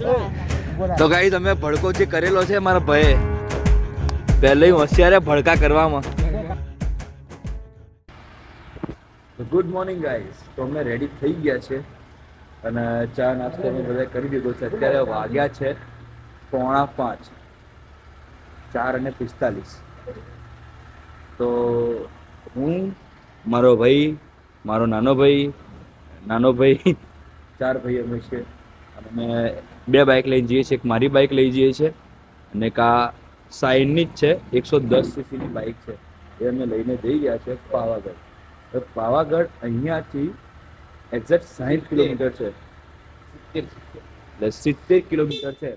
તો ગાઈસ અમે ભડકો જે કરેલો છે મારા ભાઈએ પહેલે હોશિયાર ભડકા કરવામાં. Good morning guys. તો અમે રેડી થઈ ગયા છે અને ચા નાસ્તો અમે બધા કરી દીધો છે. અત્યારે વાગ્યા છે 4:45, 4:45. તો હું, મારો ભાઈ, મારો નાનો ભાઈ, 4 ભાઈ અમે છે. અને અમે 2 બાઇક લઈને જઈએ છીએ. એક મારી બાઇક લઈ જઈએ છીએ અને એક આ સાઈનની જ છે 110 સીસીની બાઇક છે. એ અમે લઈને જઈ ગયા છે પાવાગઢ. પાવાગઢ અહીંયાથી એક્ઝેક્ટ 60 કિલોમીટર છે, 70 કિલોમીટર છે.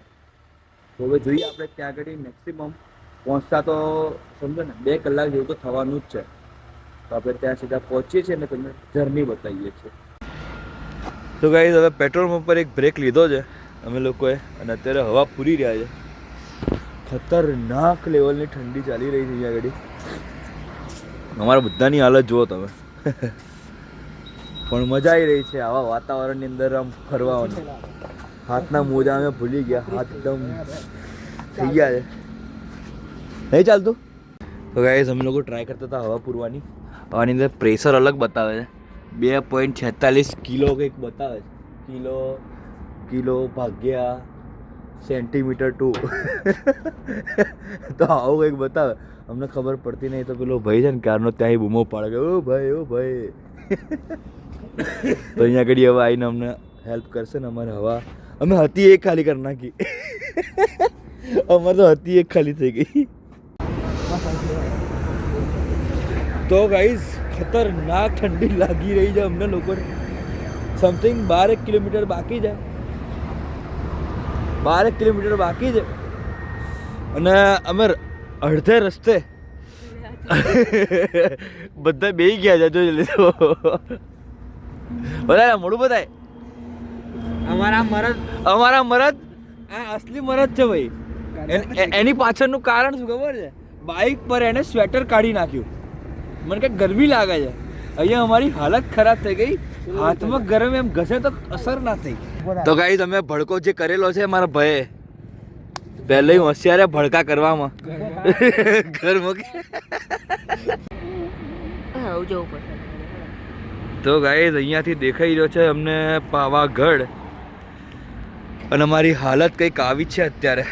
તો હવે જોઈએ આપણે ત્યાં આગળ મેક્સિમમ પહોંચતા તો સમજો ને 2 કલાક જેવું તો થવાનું જ છે. તો આપણે ત્યાં સીધા પહોંચીએ છીએ અને તમને જર્ની બતાવીએ છીએ. તો ગાઈસ હવે પેટ્રોલ પંપ પર એક બ્રેક લીધો છે અમે લોકોએ અને અત્યારે હવા પૂરી રહ્યા છે. ખતરનાક લેવલની ઠંડી ચાલી રહી છે અહીંયા આગળ. અમારા બધાની હાલત જુઓ તમે. પણ મજા આવી રહી છે આવા વાતાવરણની અંદર આમ ફરવાની. હાથના મોજા અમે ભૂલી ગયા, હાથ એકદમ થઈ ગયા છે. નહીં ચાલતું. તો ગાઈસ અમે લોકો ટ્રાય કરતા હતા હવા પૂરવાની. હવાની અંદર પ્રેશર અલગ બતાવે છે, 2.46 કિલો કંઈક બતાવે છે. કિલો ભાગ્યા સેન્ટીમીટર ટુ. તો આવું કંઈક બતાવે. અમને ખબર પડતી નહીં. તો પેલો ભાઈ છે ને ક્યારનો ત્યાંય બૂમો પાડે કે ઓ ભાઈ, ઓ ભાઈ. તો અહીંયા આગળ હવે આવીને અમને હેલ્પ કરશે ને. અમારે હવા અમે હતી એક ખાલી કરી નાખી. અમારે તો હતી એક ખાલી થઈ ગઈ. તો ગાઈઝ ખતરનાક ઠંડી લાગી રહી છે અમને લોકોને. સમથિંગ 12 કિલોમીટર બાકી છે, 12 કિલોમીટર બાકી છે અને અમે અડધે રસ્તે બધા બેસી ગયા છે. જોઈ લીધો બધા મોડું બતાય. અમારા મરદ આ અસલી મરદ છે ભાઈ. એની પાછળનું કારણ શું ખબર છે? બાઇક પર એને સ્વેટર કાઢી નાખ્યું. મને કંઈક ગરમી લાગે છે. અહીંયા અમારી હાલત ખરાબ થઈ ગઈ. હાથમાં ગરમ એમ ઘસે તો અસર ના થઈ. તો ગાઈસ અમે ભડકો જે કરેલો છે મારા ભાઈએ પહેલે હોશિયાર ભડકા કરવામાં. ઘર મૂકી. તો ગાઈસ અહીંયાથી દેખાઈ રહ્યો છે અમને પાવાગઢ અને અમારી હાલત કંઈક આવી છે અત્યારે.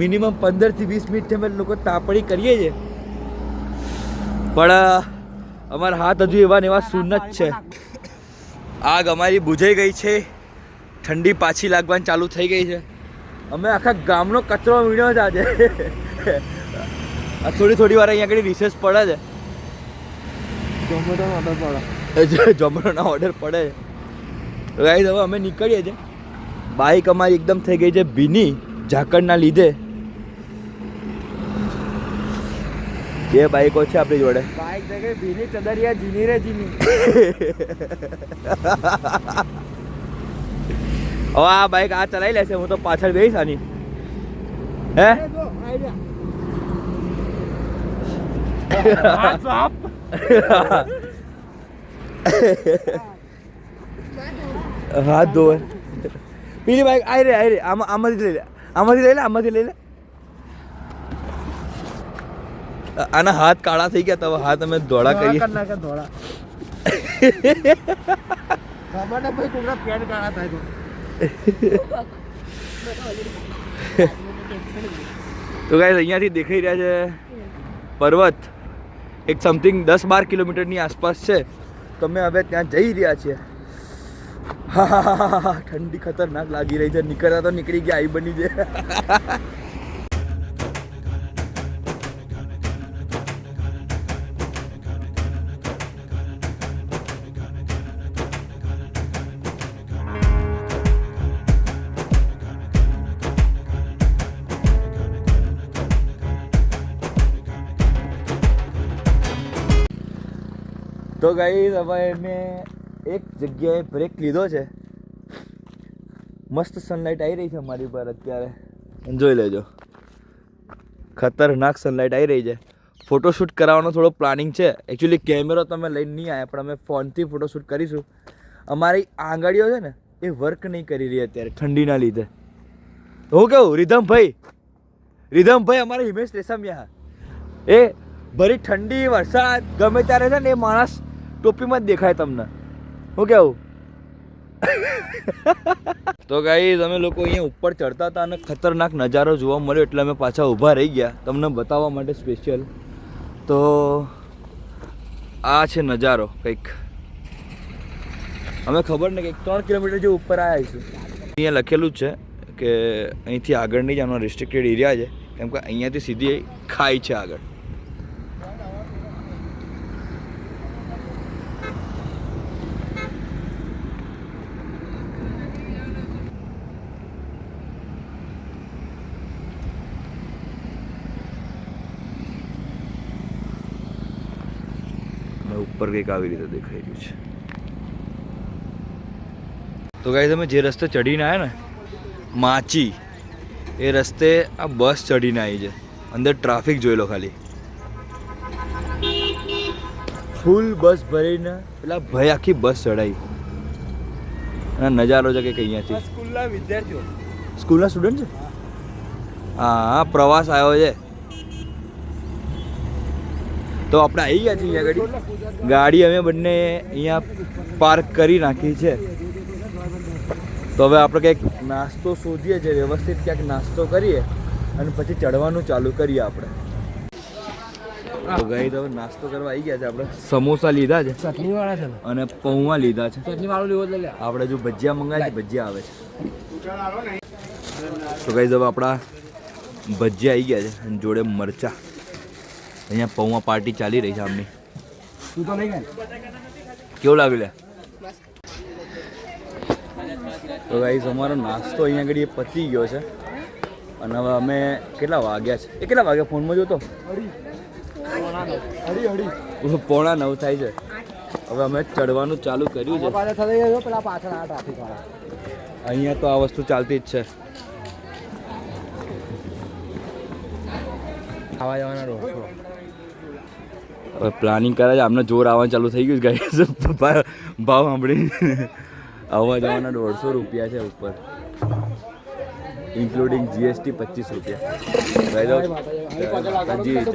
મિનિમમ 15 થી 20 મિનિટ અમે લોકો તાપડી કરીએ છીએ પણ અમારા હાથ હજુ એવા ને એવા શૂન્ય જ છે. આગ અમારી બુઝાઈ ગઈ છે. ઠંડી પાછી લાગવાની ચાલુ થઈ ગઈ છે. અમે આખા ગામનો કચરો વીણ્યો છે આજે. થોડી વાર અહીંયા આગળ રિસેસ પડે છે. ઝોમેટોના ઓર્ડર પડે છે. ગાઈસ હવે અમે નીકળીએ છીએ. બાઇક અમારી એકદમ થઈ ગઈ છે ભીની ઝાકળના લીધે. 2 બાઈકો છે આપણી જોડે. બાઇક થઈ ગઈ ભીની ચદરિયા જીની રે જીની. હવે આ બાઇક આ ચલાવી લેશે, હું તો પાછળ બેસીશ આની. હે હાથ ધોવે. પેલી બાઈક આઈ રે આમાંથી લઈ લે. આના હાથ કાળા થઈ ગયા. તો હાથ અમે ધોળા કરીએ. તો ગાઈસ અહીંયાથી દેખાઈ રહ્યા છે પર્વત. એક સમથિંગ 10-12 કિલોમીટરની આસપાસ છે. તો અમે હવે ત્યાં જઈ રહ્યા છીએ. હા, ઠંડી ખતરનાક લાગી રહી છે. નીકળતા તો નીકળી ગયા, આવી બની છે. તો ગાઈસ હવે મેં એક જગ્યાએ બ્રેક લીધો છે. મસ્ત સનલાઇટ આવી રહી છે અમારી પર અત્યારે, જોઈ લેજો. ખતરનાક સનલાઇટ આવી રહી છે. ફોટોશૂટ કરાવવાનો થોડો પ્લાનિંગ છે. એકચ્યુઅલી કેમેરો તમે લઈને નહીં આવ્યા, પણ અમે ફોનથી ફોટોશૂટ કરીશું. અમારી આંગળીઓ છે ને એ વર્ક નહીં કરી રહી અત્યારે ઠંડીના લીધે. હું કહું રીધમભાઈ અમારે હિમેશ રેશમિયા એ ભરી ઠંડી વરસાદ ગમે ત્યારે છે ને એ માણસ ટોપીમાં જ દેખાય તમને. હું કેવું તો ગાઈઝ અમે લોકો અહીંયા ઉપર ચડતા હતા અને ખતરનાક નજારો જોવા મળ્યો એટલે અમે પાછા ઊભા રહી ગયા તમને બતાવવા માટે સ્પેશિયલ. તો આ છે નજારો કંઈક. અમે ખબર ને કંઈક 3 કિલોમીટર જે ઉપર આવ્યા આવીશું. અહીંયા લખેલું જ છે કે અહીંથી આગળ નહીં જવાનો, રિસ્ટ્રિક્ટેડ એરિયા છે, કેમ કે અહીંયાથી સીધી ખાઈ છે આગળ. ઉપર કંઈક આવી રીતે દેખાઈ રહ્યું છે. તો ગાઈસ અમે જે રસ્તે ચડીને આવ્યા ને માચી, એ રસ્તે આ બસ ચડીને આવી છે. અંદર ટ્રાફિક જોઈ લો ખાલી, ફૂલ બસ ભરીને પેલા ભાઈ આખી બસ ચડાવી. અને નજારો છે કે અહીંયાથી સ્કૂલના વિદ્યાર્થીઓ, સ્કૂલના સ્ટુડન્ટ છે. હા પ્રવાસ આવ્યો છે. તો આપણે આવી ગયા છીએ અહીંયા ગાડી અમે બંને અહીંયા પાર્ક કરી નાખી છે. તો હવે આપણે કંઈક નાસ્તો શોધીએ છીએ, વ્યવસ્થિત ક્યાંક નાસ્તો કરીએ અને પછી ચડવાનું ચાલુ કરીએ આપણે. તો ગઈ તો નાસ્તો કરવા આવી ગયા છે આપણે. સમોસા લીધા છે, ચટણીવાળા છે અને પૌવા લીધા છે. ચટણીવાળું લેવો એટલે આપણે જો ભજીયા મંગાવ્યા છે, ભજીયા આવે છે. તો ગઈ હવે આપણા ભજીયા આવી ગયા છે અને જોડે મરચા. અહીંયા પૌવા પાર્ટી ચાલી રહી છે આમની. તું તો નહીં ખાય? કેવું લાગ્યું લે? તો ગાઈસ અમારો નાસ્તો અહીંયા આગળ એ પતી ગયો છે અને હવે અમે કેટલા વાગ્યા છે? એ કેટલા વાગ્યા ફોનમાં જોતો? 8:30 થાય છે. હવે અમે ચડવાનું ચાલુ કર્યું છે. અહીંયા તો આ વસ્તુ ચાલતી જ છે. ખાવા જવાના રોડ હવે પ્લાનિંગ કરે છે. આમને જોર આવવાનું ચાલુ થઈ ગયું ગાઈસ. ભાવ સાંભળીને આવવા જવાના 150 રૂપિયા છે ઉપર, ઇન્ક્લુડિંગ GST 25 રૂપિયા.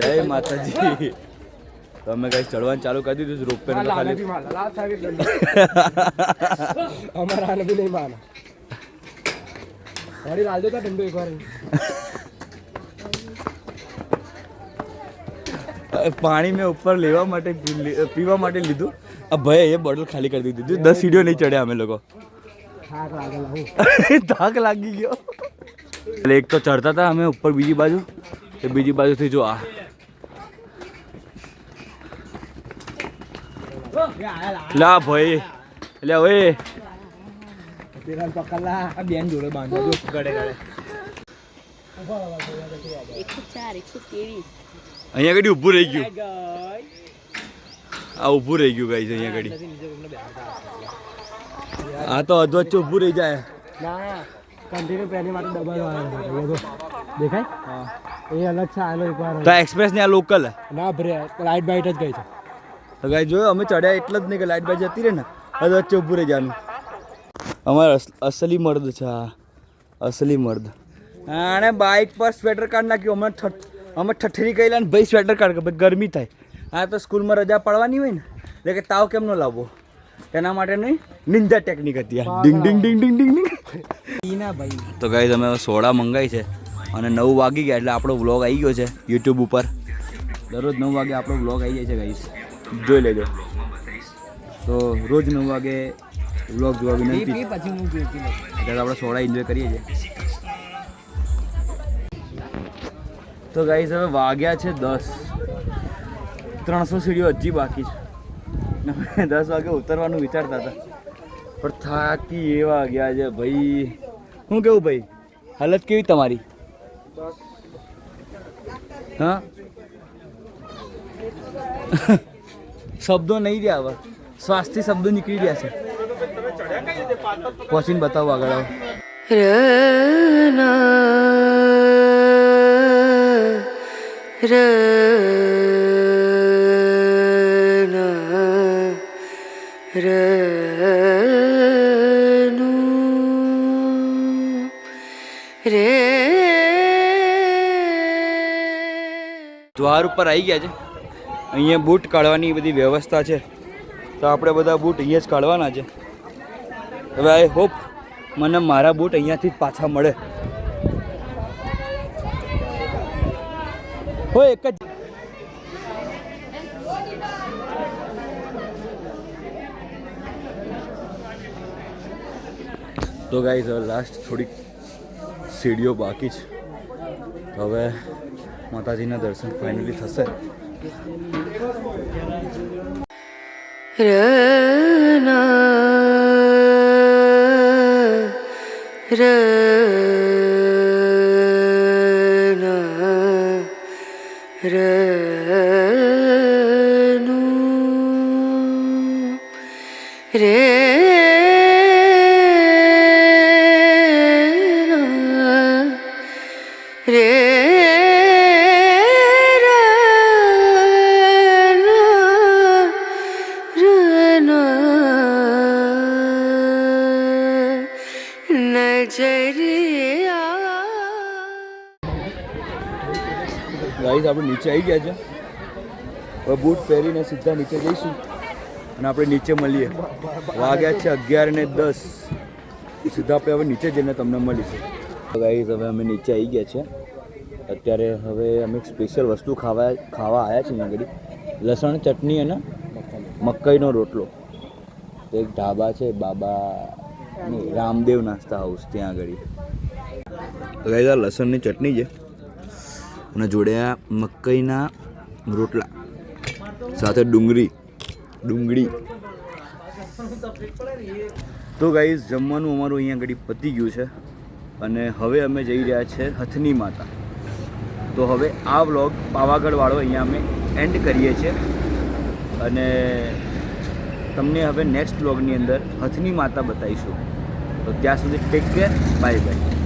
જય માતાજી. તો અમે કઈ ચડવાનું ચાલુ કરી દીધું રોપ પે. પાણી મેં ઉપર લેવા માટે પીવા માટે લીધું. આ ભાઈ એ બોટલ ખાલી કરી દીધી. 10 સીડીઓ નહીં ચડ્યા અમે લોકો. થાક લાગી ગયો. એટલે એક તો ચડતા હતા અમે ઉપર, બીજી બાજુ એ બીજી બાજુથી જો આ લા ભાઈ એટલે હવે બેન જોડે બાંધો ગળે ગળે. 104 અહીંયા ઘડી ઊભું રહી ગયું. આ ઊભું રહી ગયું ગાઈસ અહીંયા ઘડી. આ તો અધવચ્ચે ઊભું રહી જાય. કન્ટિન્યુ પહેલી માટે ડબલ દેખાય. હા એ અલગ છે. આનો એકવાર તો એક્સપ્રેસ ને આ લોકલ ના ભરે લાઇટ બાઇટ જ ગઈ છે. તો ગાઈસ જોયો અમે ચડ્યા એટલે જ નહીં કે લાઇટ બાઇટ જતી રહે ને, અધવચ્ચે ઊભું રહી જવાનું. અમારે અસલી મર્દ છે આ, અસલી મર્દ. આને બાઇક પર સ્વેટર કાઢ નાખ્યું. અમે ઠઠરી કહેલા ને ભાઈ સ્વેટર કાઢ કે ગરમી થાય. આ તો સ્કૂલમાં રજા પડવાની હોય ને એટલે કે તાવ કેમ ન લાવવો, તેના માટે નહીં નિંજા ટેકનિક હતી. ડિંગ ડિંગ ડિંગ ડિંગ ડિંગ ડિંગ. તો ગાઈસ અમે સોડા મંગાવી છે અને 9 વાગી ગયા એટલે આપણો વ્લોગ આવી ગયો છે યુટ્યુબ ઉપર. દરરોજ 9 વાગે આપણો વ્લોગ આવી જાય છે ગાઈસ, જોઈ લેજો. તો રોજ 9 વાગે વ્લોગ જોવા વિનંતી. એટલે આપણે સોડા એન્જોય કરીએ છીએ. તો ગાઈસ હવે વાગ્યા છે 10. 300 સીડીઓ હજી બાકી છે. 10 વાગે ઉતરવાનું વિચારતા હતા પણ થાકી એવા ગયા છે ભાઈ. શું કેવું ભાઈ, હાલત કેવી તમારી? હા શબ્દો નહીં રહ્યા હવે, શ્વાસથી શબ્દો નીકળી રહ્યા છે. પહોંચીને બતાવો આગળ આવો. ર રે દ્વાર ઉપર આવી ગયા છે. અહીંયા બૂટ કાઢવાની બધી વ્યવસ્થા છે, તો આપણે બધા બૂટ અહીંયા જ કાઢવાના છે. હવે આઈ હોપ મને મારા બૂટ અહીંયાથી જ પાછા મળે. હો એક જ તો ગાઈઝ હવે લાસ્ટ થોડીક સીડીઓ બાકી છે. હવે માતાજીના દર્શન ફાઇનલી થશે. રના રનું રે રે ગાઈઝ આપણે નીચે આવી ગયા છે. હવે બૂટ પહેરીને સીધા નીચે જઈશું અને આપણે નીચે મળીએ. વાગ્યા છે 11:10. સીધા આપણે હવે નીચે જઈને તમને મળીશું. ગાઈઝ હવે અમે નીચે આવી ગયા છે. અત્યારે હવે અમે એક સ્પેશિયલ વસ્તુ ખાવા આવ્યા છીએ અહીંયા આગળ. લસણ ચટણી અને મકાઈનો રોટલો. એક ઢાબા છે બાબા રામદેવ નાસ્તા હાઉસ, ત્યાં આગળ. ગાઈઝ આ લસણની ચટણી છે અને જોડે આ મકાઈના રોટલા સાથે ડુંગળી. તો ગાઈઝ જમવાનું અમારું અહીંયા આગળ પતી ગયું છે અને હવે અમે જઈ રહ્યા છે હથની માતા. તો હવે આ વ્લોગ પાવાગઢવાળો અહીંયા અમે એન્ડ કરીએ છીએ અને તમને હવે નેક્સ્ટ વ્લોગની અંદર હથની માતા બતાવીશું. તો ત્યાં સુધી ટેક કેર, બાય બાય.